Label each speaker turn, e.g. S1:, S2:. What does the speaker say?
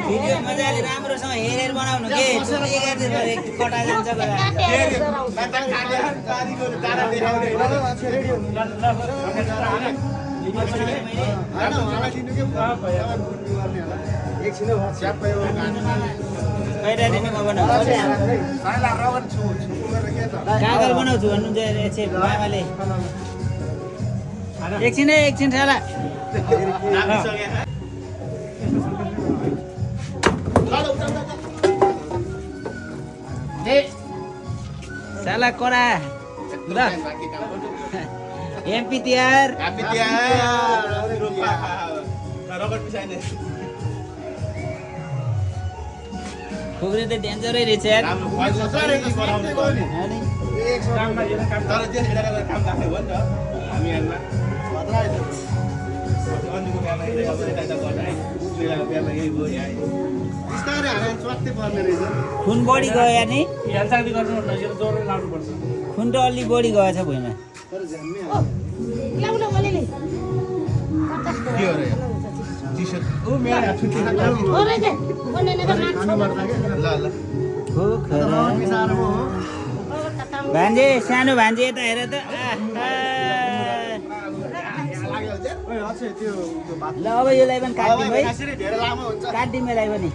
S1: video मजाले राम्रोसँग हेरेर बनाउनु के चुप्पी गर्दै भयो कटा जान्छ कागज बनाउँछु भन्नुहुन्छ आमाले एकछिन साला साला कोरा ल एमपी तिहार खुग्रे त डेन्जरै रहेछ यार खुन बढी गयो यार नि खुन त अलि बढी गएछ भुइँमा भान्जे सानो भान्जे यता हेर त ल अब यसलाई पनि काटिदिउँ है काटिदिउँ यसलाई पनि